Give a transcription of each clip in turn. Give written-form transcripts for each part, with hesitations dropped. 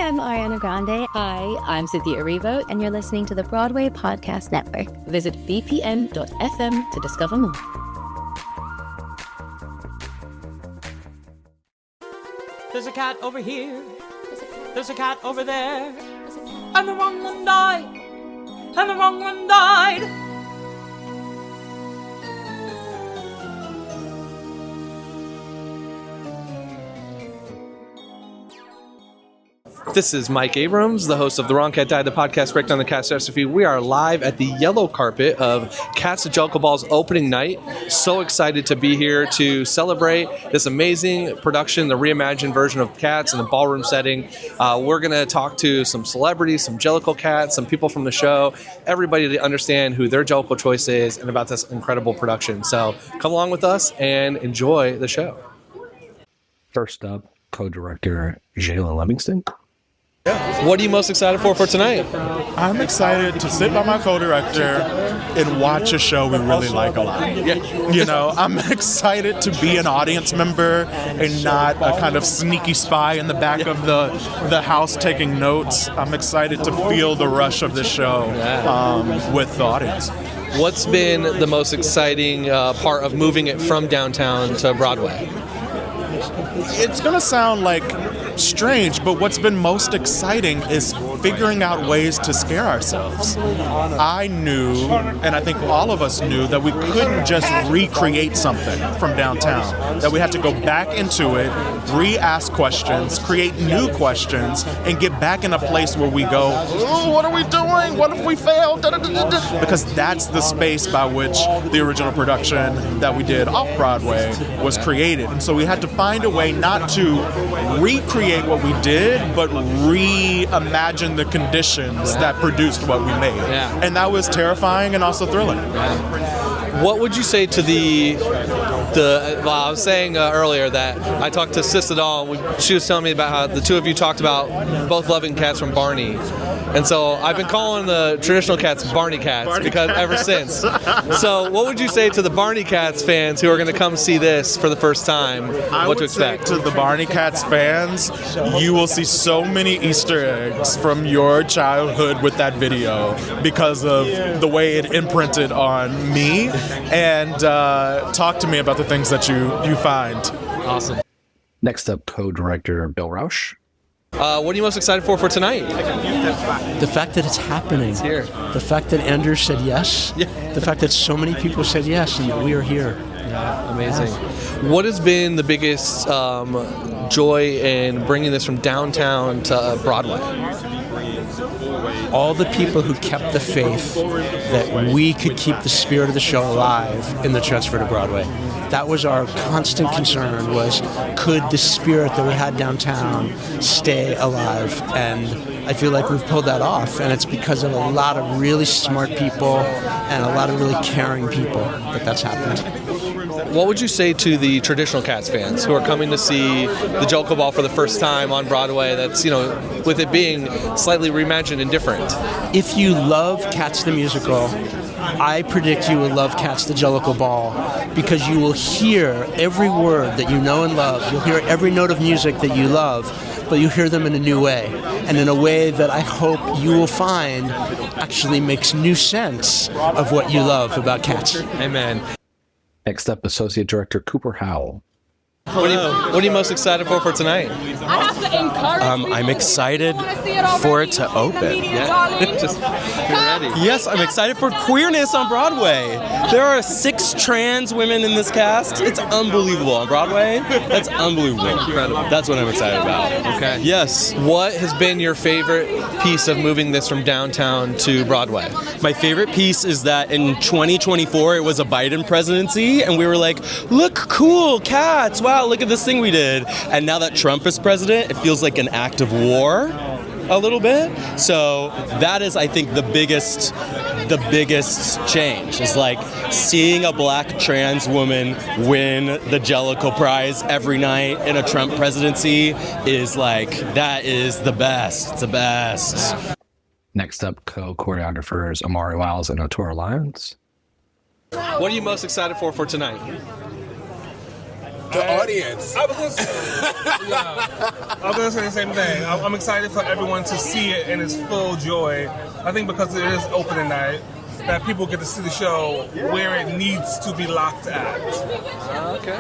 I'm Ariana Grande. Hi, I'm Cynthia Erivo, And you're listening to the Broadway Podcast Network. Visit bpn.fm to discover more. There's a cat over here. There's a cat over there. And the wrong one died. And the wrong one died. This is Mike Abrams, the host of The Wrong Cat Died, the podcast breakdown the catastrophe. We are live at the yellow carpet of Cats of Jellicle Ball's opening night. So excited to be here to celebrate this amazing production, the reimagined version of Cats in the ballroom setting. We're going to talk to some celebrities, some Jellicle cats, some people from the show, everybody to understand who their Jellicle choice is and about this incredible production. So come along with us and enjoy the show. First up, co-director Zhailon Levingston. What are you most excited for tonight? I'm excited to sit by my co-director and watch a show we really like a lot. You know, I'm excited to be an audience member and not a kind of sneaky spy in the back of the house taking notes. I'm excited to feel the rush of the show with the audience. What's been the most exciting part of moving it from downtown to Broadway? It's going to sound like strange, but what's been most exciting is figuring out ways to scare ourselves. I knew, and I think all of us knew, that we couldn't just recreate something from downtown, that we had to go back into it, re-ask questions, create new questions, and get back in a place where we go, oh, what are we doing? What if we fail? Because that's the space by which the original production that we did off-Broadway was created. And so we had to find a way not to recreate what we did, but reimagine the conditions that produced what we made. Yeah. And that was terrifying and also thrilling. What would you say to well, I was saying earlier that I talked to Sis Adal, she was telling me about how the two of you talked about both loving cats from Barney. And so I've been calling the traditional cats Barney cats ever since. So what would you say to the Barney Cats fans who are going to come see this for the first time? What to expect? To the Barney Cats fans, you will see so many Easter eggs from your childhood with that video because of the way it imprinted on me. And talk to me about the things that you find. Awesome. Next up, co-director Bill Rauch. What are you most excited for tonight? The fact that it's happening. It's here. The fact that Andrew said yes. Yeah. The fact that so many people said yes and that we are here. Yeah, amazing. What has been the biggest joy in bringing this from downtown to Broadway? All the people who kept the faith that we could keep the spirit of the show alive in the transfer to Broadway. That was our constant concern, was could the spirit that we had downtown stay alive? And I feel like we've pulled that off, and it's because of a lot of really smart people and a lot of really caring people that's happened. What would you say to the traditional Cats fans who are coming to see the Jellicle Ball for the first time on Broadway that's, with it being slightly reimagined and different? If you love Cats the musical, I predict you will love Cats the Jellicle Ball because you will hear every word that you know and love. You'll hear every note of music that you love, but you hear them in a new way, and in a way that I hope you will find actually makes new sense of what you love about Cats. Amen. Next up, Associate Director Cooper Howell. What are you most excited for tonight? I'm excited for it to open. Yeah. Just get ready. Yes, I'm excited for queerness on Broadway. There are 6 trans women in this cast. It's unbelievable on Broadway. That's unbelievable. Incredible. That's what I'm excited about. Okay. Yes. What has been your favorite piece of moving this from downtown to Broadway? My favorite piece is that in 2024 it was a Biden presidency, and we were like, look, cool, Cats. Wow, look at this thing we did. And now that Trump is president, it feels like an act of war a little bit. So that is, I think, the biggest change is like seeing a black trans woman win the Jellicle Prize every night in a Trump presidency is like, that is the best. It's the best. Next up, co-choreographers Omari, Wiles, and Arturo, Lyons. What are you most excited for tonight? audience. I was going to say the same thing. I'm excited for everyone to see it in its full joy. I think because it is opening night, that people get to see the show where it needs to be locked at. Okay.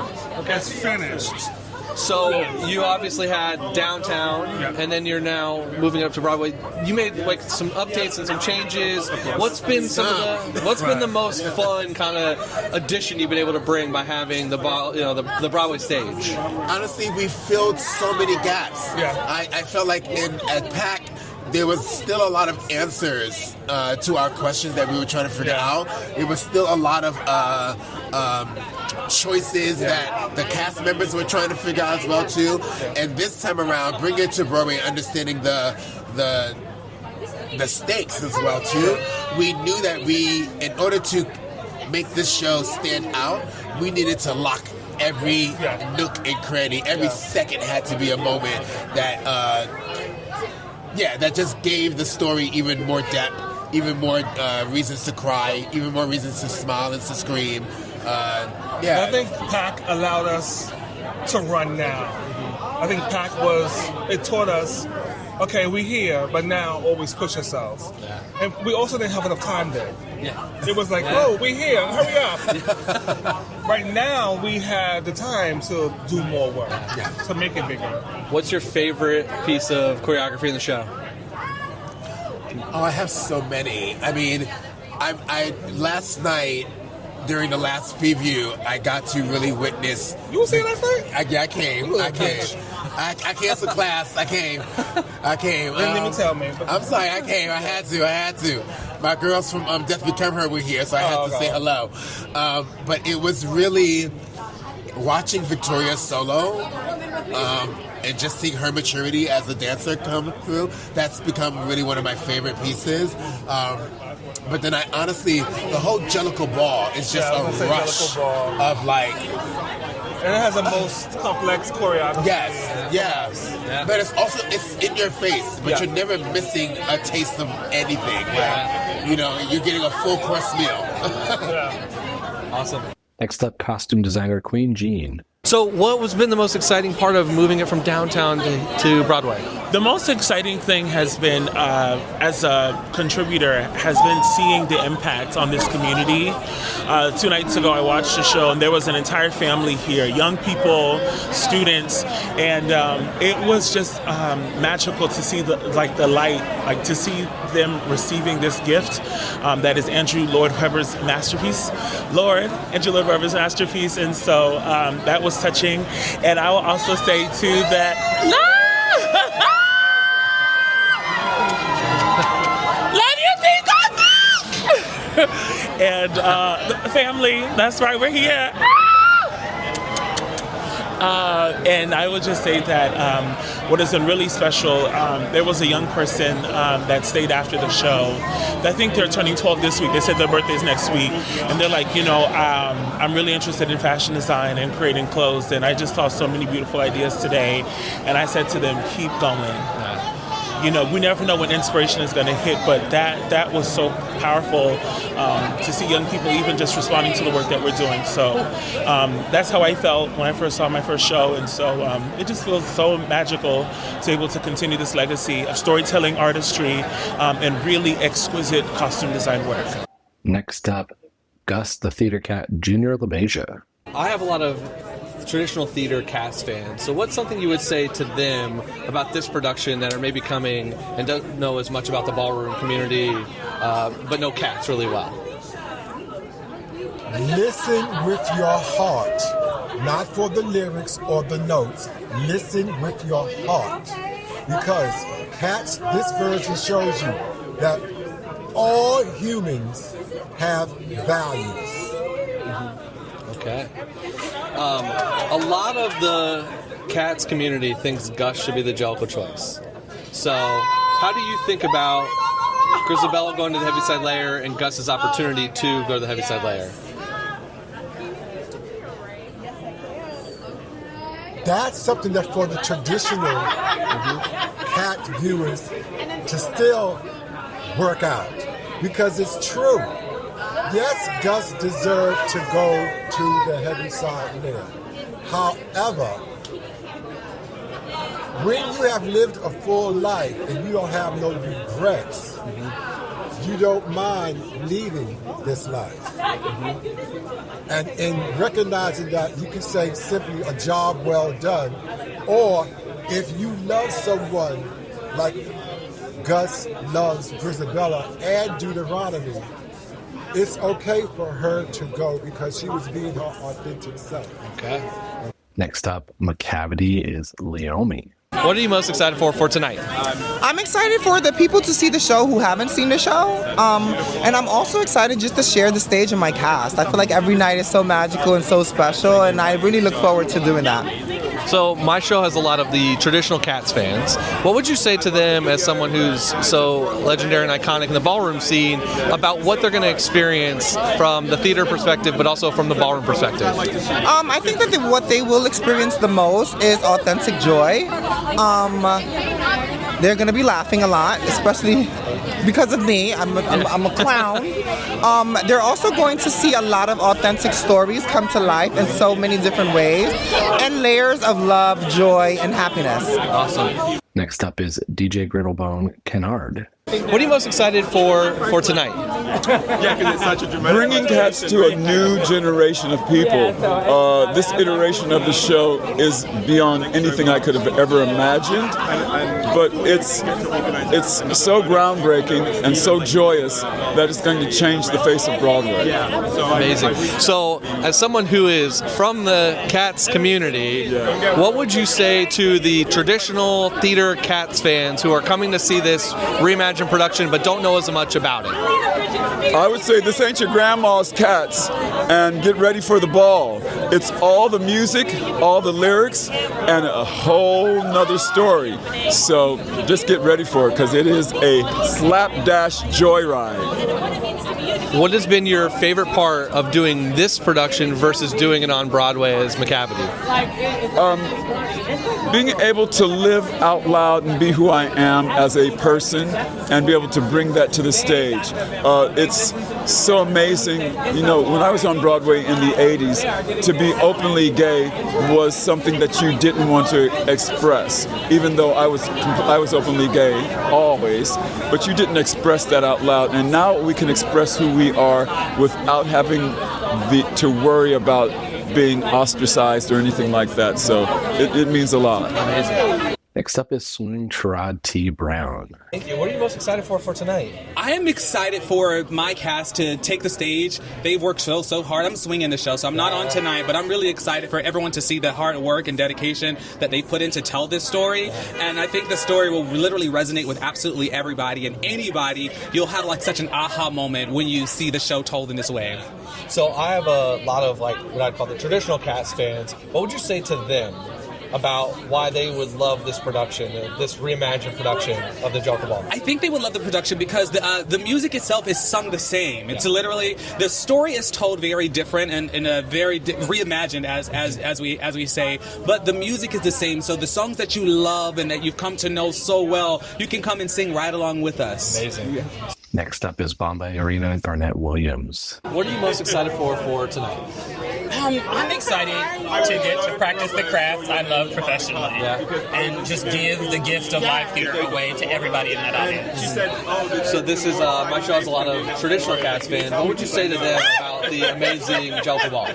It's finished. So you obviously had downtown, and then you're now moving up to Broadway. You made like some updates and some changes. What's been been the most fun kind of addition you've been able to bring by having the Broadway stage? Honestly, we filled so many gaps. Yeah. I felt like at PAC, there was still a lot of answers to our questions that we were trying to figure out. There was still a lot of choices that the cast members were trying to figure out as well too. And this time around, bringing it to Broadway, understanding the stakes as well too. We knew that in order to make this show stand out, we needed to lock every nook and cranny. Every second had to be a moment that that just gave the story even more depth, even more reasons to cry, even more reasons to smile and to scream. I think PAC allowed us to run now. I think PAC it taught us, okay, we're here, but now always push yourself. And we also didn't have enough time there. It was like, oh, we're here, hurry up. Right now, we had the time to do more work, to make it bigger. What's your favorite piece of choreography in the show? Oh, I have so many. I mean, I last night, during the last preview, I got to really witness. You were saying last night? I came. I canceled class. I came. Didn't even tell me. I'm sorry. I came. I had to. My girls from Death Become Her were here, so I had to say hello. But it was really watching Victoria solo. And just seeing her maturity as a dancer come through, that's become really one of my favorite pieces. But then the whole Jellicle Ball is just a rush of like... And it has the most complex choreography. Yes. But it's in your face, but you're never missing a taste of anything. You're getting a full course meal. Awesome. Next up, costume designer Qween Jean. So what has been the most exciting part of moving it from downtown to Broadway? The most exciting thing has been, as a contributor, has been seeing the impact on this community. 2 nights ago, I watched the show, and there was an entire family here, young people, students, and it was just magical to see the light, to see them receiving this gift that is Andrew Lloyd Webber's masterpiece. And so that was touching. And I will also say, too, that... And the family, that's right, we're here. And I would just say that what has been really special, there was a young person that stayed after the show. I think they're turning 12 this week. They said their birthday's next week. And they're like, I'm really interested in fashion design and creating clothes. And I just saw so many beautiful ideas today. And I said to them, keep going. We never know when inspiration is going to hit, but that was so powerful to see young people even just responding to the work that we're doing. So that's how I felt when I first saw my first show, and so it just feels so magical to be able to continue this legacy of storytelling, artistry, and really exquisite costume design work. Next up, Gus the Theater Cat, Junior LaBeija. I have a lot of traditional theater cast fans. So what's something you would say to them about this production that are maybe coming and don't know as much about the ballroom community, but know cats really well? Listen with your heart, not for the lyrics or the notes. Listen with your heart. Because Cats, this version shows you that all humans have values. Okay. A lot of the Cats community thinks Gus should be the Jellicle choice. So, how do you think about Grisabella going to the Heaviside Layer and Gus's opportunity to go to the Heaviside Layer? That's something that for the traditional Cat viewers to still work out. Because it's true. Yes, Gus deserved to go to the Heaviside Layer. However, when you have lived a full life and you don't have no regrets, you don't mind leaving this life. And in recognizing that, you can say simply a job well done. Or if you love someone like Gus loves Grisabella and Deuteronomy, it's okay for her to go because she was being her authentic self. Okay. Next up, McCavity is Leiomy. What are you most excited for tonight? I'm excited for the people to see the show who haven't seen the show. And I'm also excited just to share the stage in my cast. I feel like every night is so magical and so special, and I really look forward to doing that. So my show has a lot of the traditional Cats fans. What would you say to them as someone who's so legendary and iconic in the ballroom scene about what they're going to experience from the theater perspective, but also from the ballroom perspective? I think that what they will experience the most is authentic joy. They're going to be laughing a lot, especially because of me. I'm a clown. They're also going to see a lot of authentic stories come to life in so many different ways, and layers of love, joy, and happiness. Awesome. Next up is DJ Griddlebone Kennard. What are you most excited for tonight? Yeah, because it's such a dramatic. Bringing Cats to a new generation of people. This iteration of the show is beyond anything I could have ever imagined. But it's so groundbreaking and so joyous that it's going to change the face of Broadway. Amazing. So, as someone who is from the Cats community, what would you say to the traditional theater Cats fans who are coming to see this reimagined production but don't know as much about it? I would say this ain't your grandma's Cats, and get ready for the ball. It's all the music, all the lyrics, and a whole nother story. So just get ready for it, because it is a slapdash joyride. What has been your favorite part of doing this production versus doing it on Broadway as McCavity? Being able to live out loud and be who I am as a person and be able to bring that to the stage. It's so amazing. You know, when I was on Broadway in the 80s, to be openly gay was something that you didn't want to express, even though I was openly gay always, but you didn't express that out loud. And now we can express who we are without having to worry about being ostracized or anything like that. So it means a lot. Amazing. Next up is Swing Sherrod T. Brown. Thank you. What are you most excited for tonight? I am excited for my cast to take the stage. They've worked so hard. I'm swinging the show, so I'm not on tonight, but I'm really excited for everyone to see the hard work and dedication that they put in to tell this story. And I think the story will literally resonate with absolutely everybody and anybody. You'll have like such an aha moment when you see the show told in this way. So I have a lot of like what I'd call the traditional Cats fans. What would you say to them about why they would love this production, this reimagined production of the Jellicle Ball? I think they would love the production because the music itself is sung the same. It's literally, the story is told very different and very reimagined as we say, but the music is the same. So the songs that you love and that you've come to know so well, you can come and sing right along with us. Amazing. Yeah. Next up is Bombay Arena Garnet Williams. What are you most excited for tonight? I'm excited to get to practice the craft I love professionally and just give the gift of live theater away to everybody in that audience. So this is, my show has a lot of traditional Cats fans. What would you say to them about the amazing Jellicle Ball?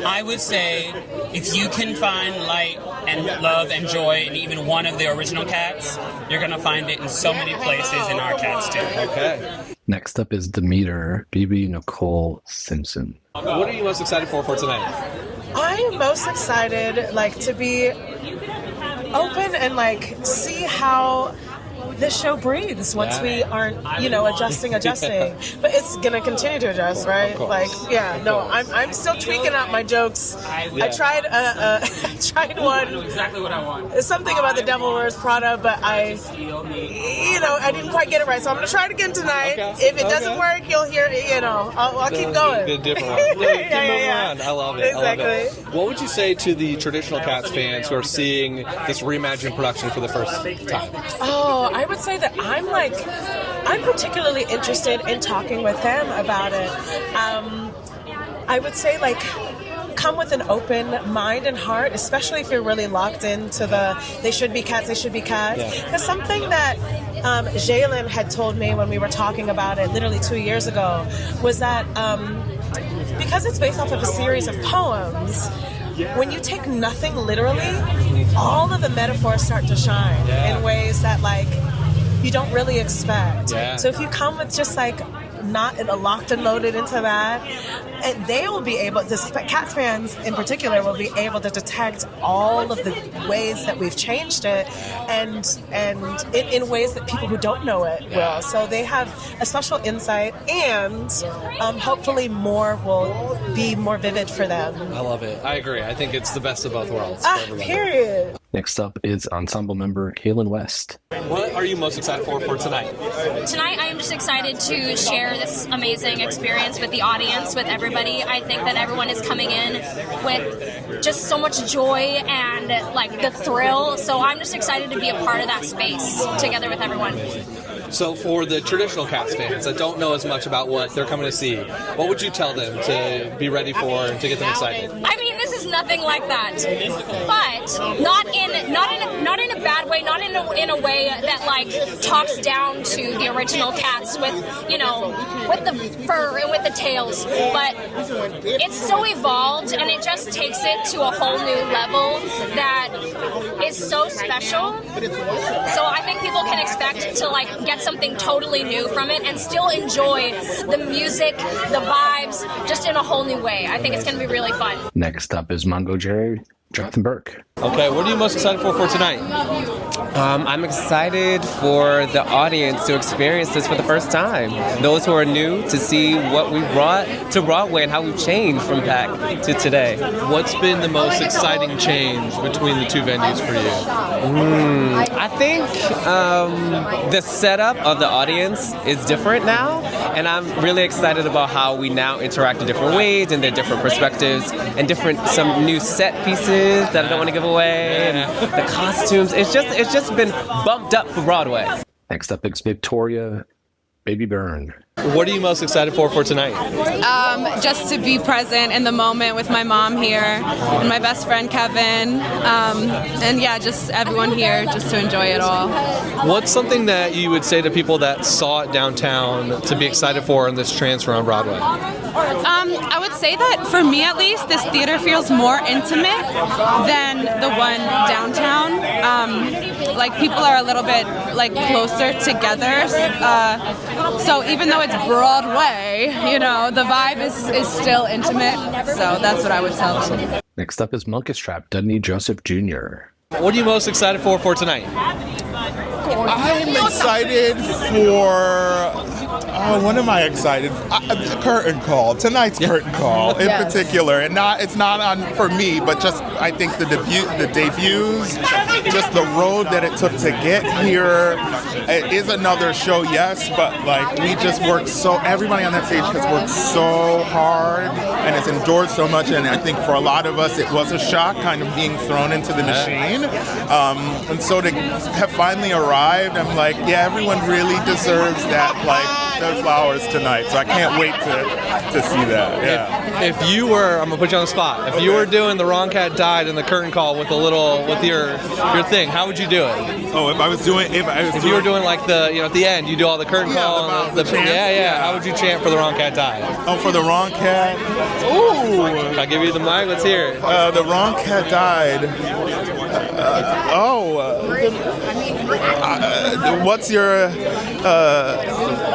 I would say if you can find light and love and joy in even one of the original Cats, you're going to find it in so many places in our Cats too. Okay. Next up is Demeter, Bebe, Nicole, Simpson. What are you most excited for tonight? I am most excited, to be open and, see how this show breathes once we aren't, adjusting. But it's going to continue to adjust, right? I'm still tweaking out my jokes. I tried one. Exactly what I want. It's something about the Devil Wears Prada, but I didn't quite get it right. So I'm going to try it again tonight. If it doesn't work, you'll hear it, I'll keep going. The different one. Yeah. I love it. Exactly. I love it. What would you say to the traditional Cats fans who are seeing this reimagined production for the first time? Oh, I would say that I'm particularly interested in talking with them about it. I would say come with an open mind and heart, especially if you're really locked into the they should be cats, because something that Zhailon had told me when we were talking about it literally 2 years ago was that because it's based off of a series of poems, when you take nothing literally, all of the metaphors start to shine in ways that like you don't really expect. So if you come with just like not locked and loaded into that, and they will be able, Cats fans in particular will be able to detect all of the ways that we've changed it, and in ways that people who don't know it will. So they have a special insight, and hopefully more will be more vivid for them. I love it. I agree. I think it's the best of both worlds. Period. Next up is ensemble member Kalyn West. What are you most excited for tonight? Tonight, I am just excited to share this amazing experience with the audience, with everybody. I think that everyone is coming in with just so much joy and like the thrill. So I'm just excited to be a part of that space together with everyone. So for the traditional Cats fans that don't know as much about what they're coming to see, what would you tell them to be ready for and to get them excited? I mean, this is nothing like that, but not in a bad way, not in a way that like talks down to the original Cats with with the fur and with the tails. But it's so evolved, and it just takes it to a whole new level that is so special. So I think people can expect to like get something totally new from it and still enjoy the music, the vibes, just in a whole new way. I think it's going to be really fun. Next up is Mongo Jerry, Jonathan Burke. Okay, what are you most excited for tonight? I'm excited for the audience to experience this for the first time. Those who are new to see what we brought to Broadway and how we've changed from back to today. What's been the most exciting change between the two venues for you? I think the setup of the audience is different now, and I'm really excited about how we now interact in different ways and their different perspectives and some new set pieces that I don't want to give away, and the costumes. It's just been bumped up for Broadway. Next up is Victoria, Baby Byrne. What are you most excited for tonight? Just to be present in the moment with my mom here and my best friend Kevin, and yeah, just everyone here, just to enjoy it all. What's something that you would say to people that saw it downtown to be excited for in this transfer on Broadway? I would say that for me at least, this theater feels more intimate than the one downtown. Like people are a little bit like closer together. So even though it's Broadway, the vibe is still intimate. So that's what I would tell them. Next up is Monkish Trap, Dudney Joseph Jr. What are you most excited for tonight? I'm excited for... when am I excited? Curtain Call. Tonight's Curtain Call in particular. And it's not on for me, but just I think the debuts, just the road that it took to get here. It is another show, yes, but like we just worked everybody on that stage has worked so hard and has endured so much, and I think for a lot of us it was a shock kind of being thrown into the machine. And so to have finally arrived, I'm like, yeah, everyone really deserves that, like, those flowers tonight. So I can't wait to see that. Yeah. If you were, I'm gonna put you on the spot. If you were doing the Wrong Cat Died in the curtain call with your thing, how would you do it? Oh, if you were doing like at the end, you do all the curtain call. How would you chant for the Wrong Cat Died? Oh, for the Wrong Cat. Ooh. I'll give you the mic. Let's hear it. The Wrong Cat Died. What's your?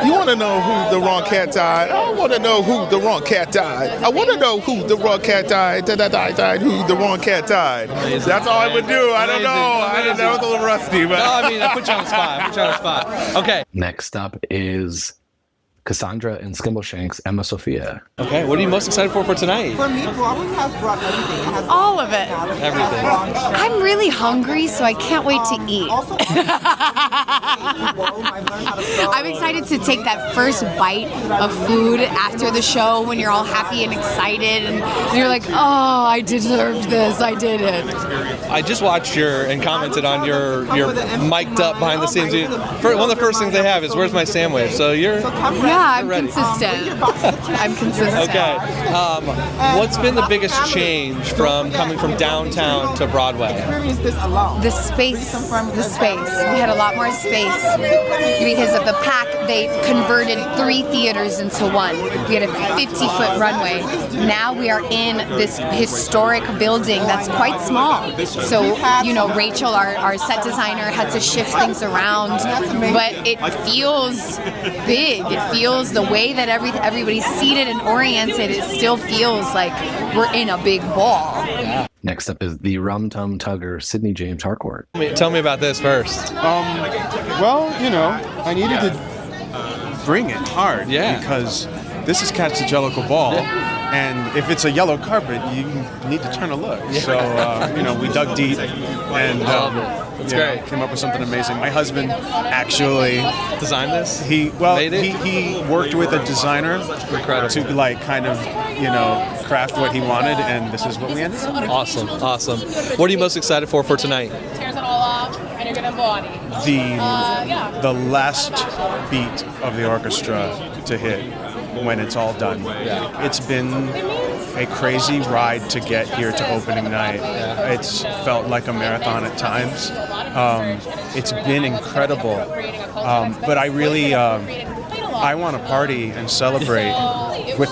You want to know who the Wrong Cat died? I want to know who the Wrong Cat died. I want to know who the Wrong Cat died. Who the Wrong Cat died. That's all I would do. I don't know. That was a little rusty, but. No, I put you on the spot. Okay. Next up is Cassandra and Skimbleshanks, Emma Sofia. Okay, what are you most excited for tonight? For me, Broadway has brought everything. All of it. Everything. I'm really hungry, so I can't wait to eat. I'm excited to take that first bite of food after the show when you're all happy and excited and you're like, oh, I deserved this, I did it. I just watched and commented on your mic'd up behind the scenes. One of the first things they have is, where's my sandwich? So I'm consistent. I'm consistent. Okay. What's been the biggest change from coming from downtown to Broadway? The space. We had a lot more space because of the pack. They converted 3 theaters into one. We had a 50-foot runway. Now we are in this historic building that's quite small. So, Rachel, our set designer, had to shift things around, but it feels big. It feels the way that everybody's seated and oriented. It still feels like we're in a big ball. Next up is the Rum Tum Tugger, Sydney James Harcourt. Tell me about this first. I needed to bring it hard because this is Catch the Jellicle Ball. And if it's a yellow carpet, you need to turn a look. Yeah. So, we dug deep and it's great. Came up with something amazing. My husband actually designed this. He worked with a designer to kind of craft what he wanted, and this is what we ended up. Awesome. What are you most excited for tonight? Tears it all off, and you're gonna body. The last beat of the orchestra to hit when it's all done. Yeah. It's been a crazy ride to get here to opening night. Yeah. It's felt like a marathon at times. It's been incredible. But I really, I want to party and celebrate with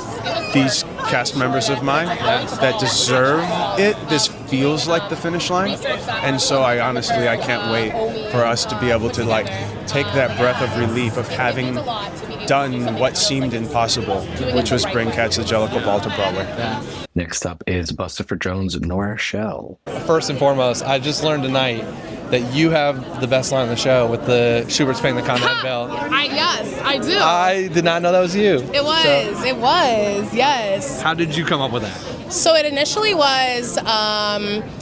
these cast members of mine that deserve it. This feels like the finish line. And so I can't wait for us to be able to take that breath of relief of having done what seemed impossible, which was bring Catch the Jellicle Ball to Broadway. Next up is Buster Jones' Nora Schell. First and foremost, I just learned tonight that you have the best line on the show with the Schubert's paying the Conrad Bell. Yes, I do. I did not know that was you. It was, yes. How did you come up with that? So it initially was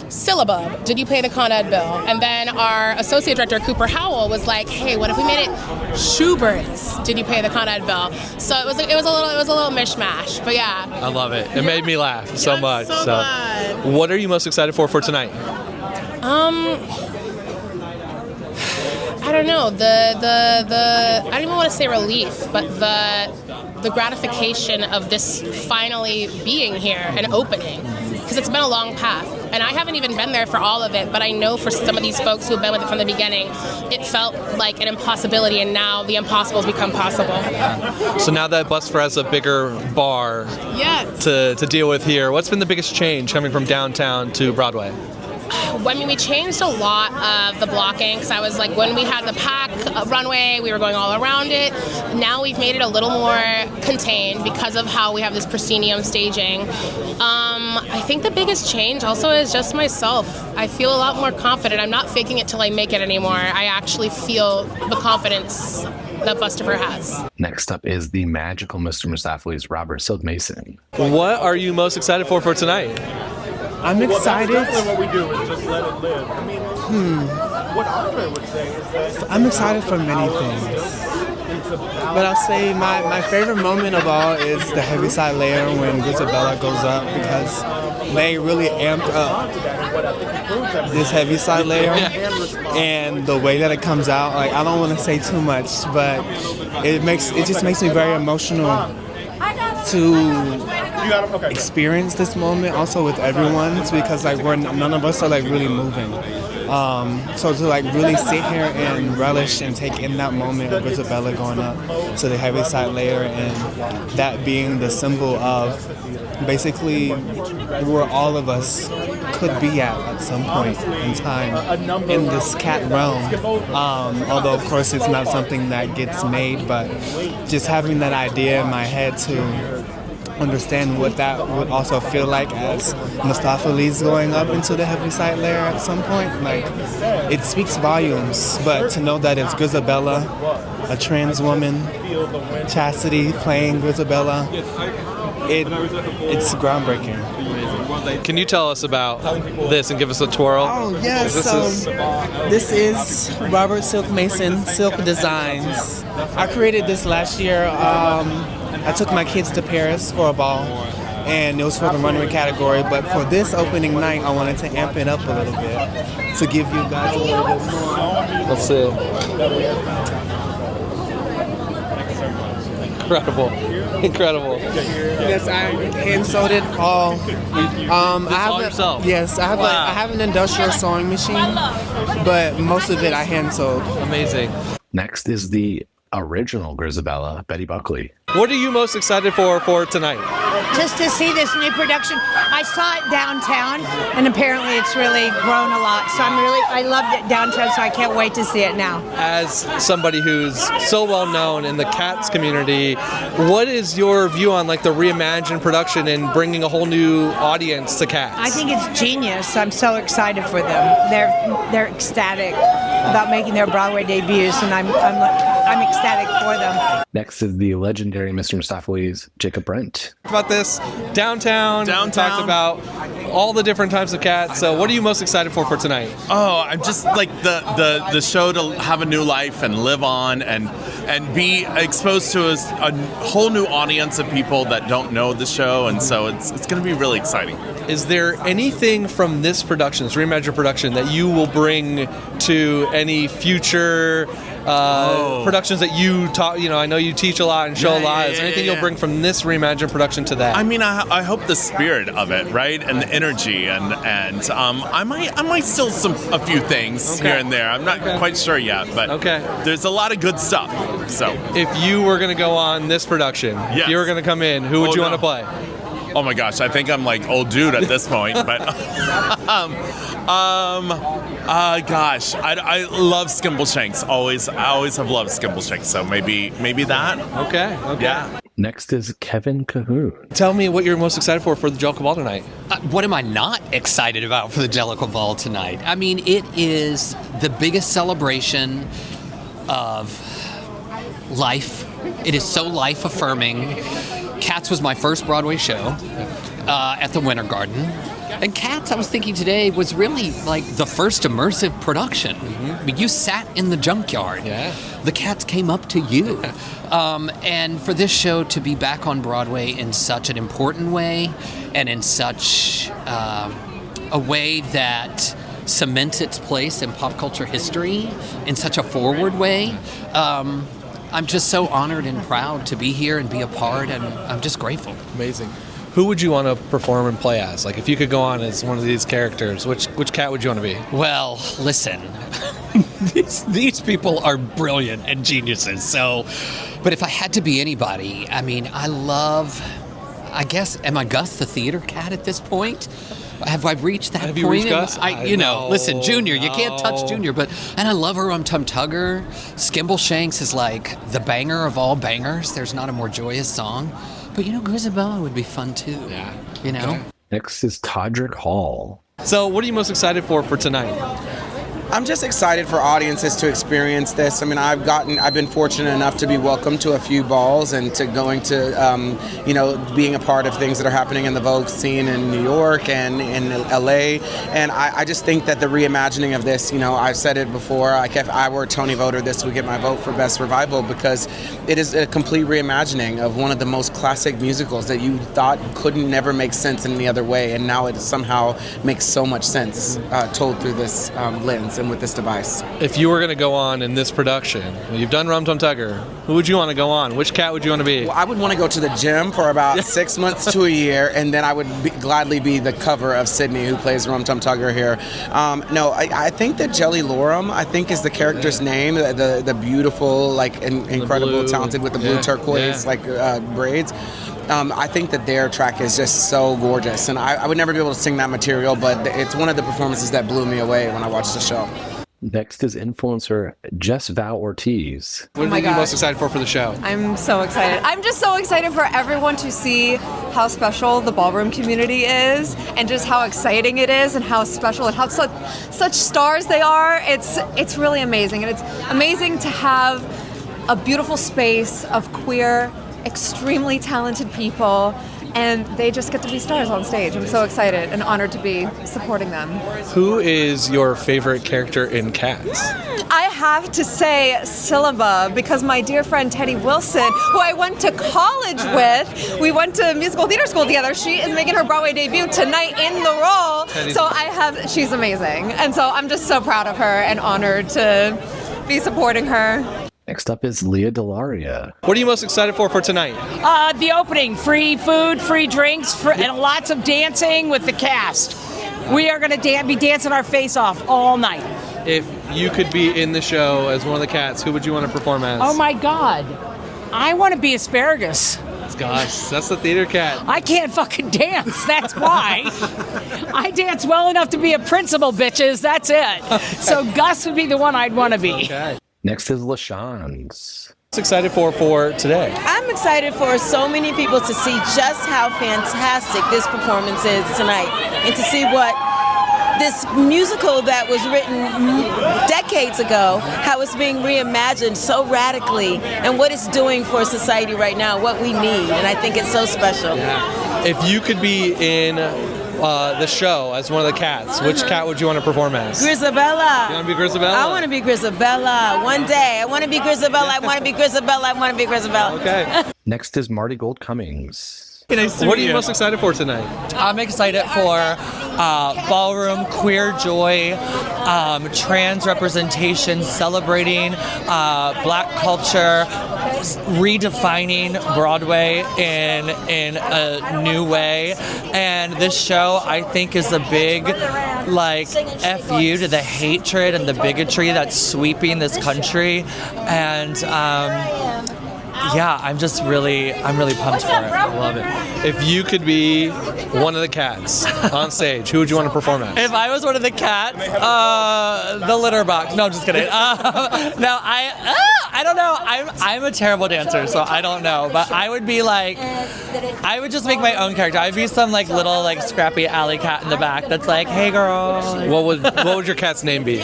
syllabub, did you pay the Conrad Bill? And then our associate director, Cooper Howell, was like, hey, what if we made it Schubert's, did you pay the Conrad Bill? So it was a little mishmash, but yeah. I love it. It made me laugh so much. So what are you most excited for tonight? I don't know, I don't even want to say relief, but the gratification of this finally being here and opening, because it's been a long path. And I haven't even been there for all of it, but I know for some of these folks who have been with it from the beginning, it felt like an impossibility, and now the impossible has become possible. So now that Buster has a bigger bar to deal with here, what's been the biggest change coming from downtown to Broadway? I mean, we changed a lot of the blocking, because I was like, when we had the pack runway, we were going all around it. Now we've made it a little more contained because of how we have this proscenium staging. I think the biggest change also is just myself. I feel a lot more confident. I'm not faking it till I make it anymore. I actually feel the confidence that Buster has. Next up is the magical Mr. Mistopheles, Robert Sild Mason. What are you most excited for tonight? I'm excited. What we do is just let it live. I mean, what Arturo would say is that I'm excited for many things. But I'll say my favorite moment of all is the heaviside layer when Isabella goes up, because they really amped up this heaviside layer, and the way that it comes out, I don't want to say too much, but it just makes me very emotional to experience this moment also with everyone, because none of us are really moving. So to really sit here and relish and take in that moment of Isabella going up to the heaviside layer, and that being the symbol of basically where all of us could be at some point in time in this cat realm. Although of course it's not something that gets made, but just having that idea in my head to understand what that would also feel like as Mistopheles going up into the heaviside layer at some point. It speaks volumes, but to know that it's Grisabella, a trans woman, Chastity playing Grisabella, it's groundbreaking. Can you tell us about this and give us a twirl? Oh, yes. This is Robert Silk Mason Silk Designs. I created this last year. I took my kids to Paris for a ball, and it was for the runway category. But for this opening night, I wanted to amp it up a little bit to give you guys a little bit more. Let's see. Incredible. Yes, I hand sewed it all. All yourself? Yes, I have an industrial sewing machine, but most of it I hand sewed. Amazing. Next is the original Grisabella, Betty Buckley. What are you most excited for tonight? Just to see this new production. I saw it downtown, and apparently it's really grown a lot. So I loved it downtown, so I can't wait to see it now. As somebody who's so well known in the Cats community, what is your view on like the reimagined production and bringing a whole new audience to Cats? I think it's genius. I'm so excited for them. They're ecstatic about making their Broadway debuts, and I'm ecstatic for them. Next is the legendary Mr. Mistopheles, Jacob Brent. About this downtown. Talked about all the different types of Cats. So what are you most excited for tonight? Oh, I'm just like the show to have a new life and live on and be exposed to a whole new audience of people that don't know the show, and so it's going to be really exciting. Is there anything from this production, this reimagined production, that you will bring to any future productions that you taught? I know you teach a lot and show a lot. Is there anything you'll bring from this reimagined production to that? I mean, I hope the spirit of it, right, and the energy, and I might steal a few things here and there. I'm not quite sure yet, but there's a lot of good stuff. So, if you were going to go on this production, if you were going to come in, who would you want to play? Oh my gosh, I think I'm like old dude at this point, but gosh, I love Skimbleshanks. I always have loved Skimbleshanks, so maybe that. Okay. Yeah. Next is Kevin Cahoon. Tell me what you're most excited for the Jellicle Ball tonight. What am I not excited about for the Jellicle Ball tonight? I mean, it is the biggest celebration of life. It is so life-affirming. Cats was my first Broadway show at the Winter Garden. And Cats, I was thinking today, was really like the first immersive production. I mean, you sat in the junkyard. Yeah. The Cats came up to you. And for this show to be back on Broadway in such an important way and in such a way that cements its place in pop culture history in such a forward way, I'm just so honored and proud to be here and be a part, and I'm just grateful. Amazing. Who would you want to perform and play as? Like, if you could go on as one of these characters, which cat would you want to be? Well, listen, these people are brilliant and geniuses. So, but if I had to be anybody, I mean, am I Gus the theater cat at this point? Have I reached that point? Have you reached Gus? Listen, Junior, you can't touch Junior, and I love her on Tum Tugger. Skimbleshanks is like the banger of all bangers. There's not a more joyous song. But Grisabella would be fun too. Yeah. Okay. Next is Todrick Hall. So what are you most excited for tonight? I'm just excited for audiences to experience this. I mean, I've been fortunate enough to be welcomed to a few balls and to going to, being a part of things that are happening in the Vogue scene in New York and in LA. And I just think that the reimagining of this, I've said it before, if I were a Tony voter, this would get my vote for Best Revival, because it is a complete reimagining of one of the most classic musicals that you thought couldn't never make sense in any other way. And now it somehow makes so much sense told through this lens and with this device. If you were going to go on in this production, you've done Rum Tum Tugger, who would you want to go on? Which cat would you want to be? Well, I would want to go to the gym for about 6 months to a year, and then I would gladly be the cover of Sydney, who plays Rum Tum Tugger here. I think that Jellicle, I think is the character's name, the beautiful, incredible, talented with the blue turquoise braids. I think that their track is just so gorgeous, and I would never be able to sing that material, but it's one of the performances that blew me away when I watched the show. Next is influencer Jess Val Ortiz. What are you most excited for the show? I'm so excited. I'm just so excited for everyone to see how special the ballroom community is, and just how exciting it is, and how special and how such stars they are. It's really amazing, and it's amazing to have a beautiful space of queer, extremely talented people, and they just get to be stars on stage. I'm so excited and honored to be supporting them. Who is your favorite character in Cats? I have to say Syllaba, because my dear friend Teddy Wilson, who I went to college with, we went to musical theater school together. She is making her Broadway debut tonight in the role. So she's amazing. And so I'm just so proud of her and honored to be supporting her. Next up is Leah Delaria. What are you most excited for tonight? The opening. Free food, free drinks, and lots of dancing with the cast. We are going to be dancing our face off all night. If you could be in the show as one of the cats, who would you want to perform as? Oh my God. I want to be Asparagus. Gosh, that's the theater cat. I can't fucking dance, that's why. I dance well enough to be a principal, bitches, that's it. So Gus would be the one I'd want to be. Okay. Next is LaShawn's. What's excited for today? I'm excited for so many people to see just how fantastic this performance is tonight, and to see what this musical that was written decades ago, how it's being reimagined so radically, and what it's doing for society right now, what we need, and I think it's so special. Yeah. If you could be in the show as one of the cats, which cat would you want to perform as? Grisabella. You want to be Grisabella? I want to be Grisabella. One day. I want to be Grisabella. I want to be Grisabella. I want to be Grisabella. Okay. Next is Marty Gold Cummings. What are you most excited for tonight? I'm excited for ballroom, queer joy, trans representation, celebrating black culture, redefining Broadway in a new way. And this show, I think, is a big, F you to the hatred and the bigotry that's sweeping this country. And I'm really pumped for it. I love it. If you could be one of the cats on stage, who would you want to perform as? If I was one of the cats, the litter box. No, I'm just kidding. I don't know. I'm a terrible dancer, so I don't know. But I would be I would just make my own character. I'd be some little scrappy alley cat in the back that's like, hey girl. What would your cat's name be?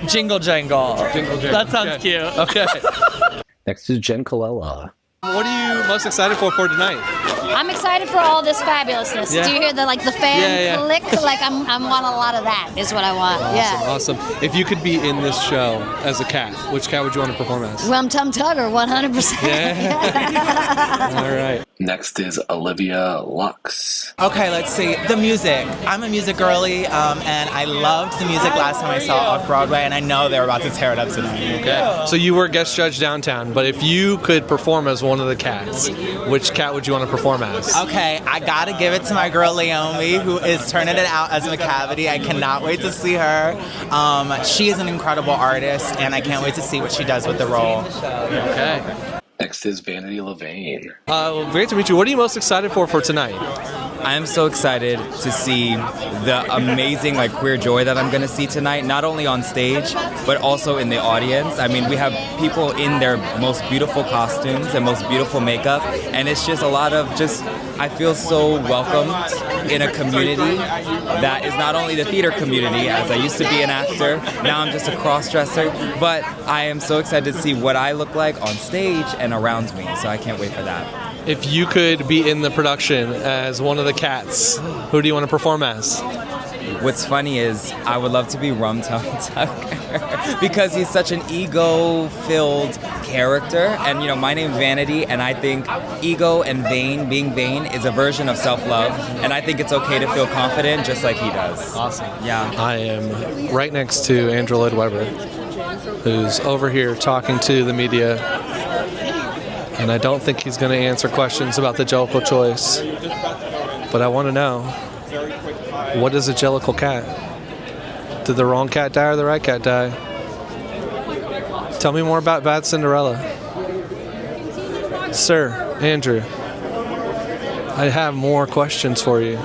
Jingle Jangle. Jingle Jangle. That sounds cute. Okay. Next is Jen Colella. What are you most excited for tonight? I'm excited for all this fabulousness. Yeah. Do you hear the fan click? Yeah. I want a lot of that is what I want. Awesome. If you could be in this show as a cat, which cat would you want to perform as? Rum Tum Tugger, 100%. Yeah. All right. Next is Olivia Lux. Okay, let's see. The music. I'm a music girly, and I loved the music last time I saw it off Broadway, and I know they're about to tear it up tonight. Okay. So you were guest judge downtown, but if you could perform as one of the cats, which cat would you want to perform as? Okay, I gotta give it to my girl Leiomy, who is turning it out as McCavity. I cannot wait to see her. She is an incredible artist, and I can't wait to see what she does with the role. Okay. Next is Vanity Levane. Great to meet you. What are you most excited for tonight? I am so excited to see the amazing queer joy that I'm going to see tonight, not only on stage, but also in the audience. I mean, we have people in their most beautiful costumes and most beautiful makeup, and it's just a lot of I feel so welcomed in a community that is not only the theater community, as I used to be an actor, now I'm just a cross-dresser, but I am so excited to see what I look like on stage and around me, so I can't wait for that. If you could be in the production as one of the cats, who do you want to perform as? What's funny is I would love to be Rum Tum Tugger because he's such an ego-filled character. And, my name's Vanity, and I think ego and being vain, is a version of self-love. And I think it's okay to feel confident just like he does. Awesome. Yeah. I am right next to Andrew Lloyd Webber, who's over here talking to the media. And I don't think he's going to answer questions about the Jellicle choice. But I want to know, what is a Jellicle cat? Did the wrong cat die or the right cat die? Tell me more about Bad Cinderella. Sir, Andrew, I have more questions for you.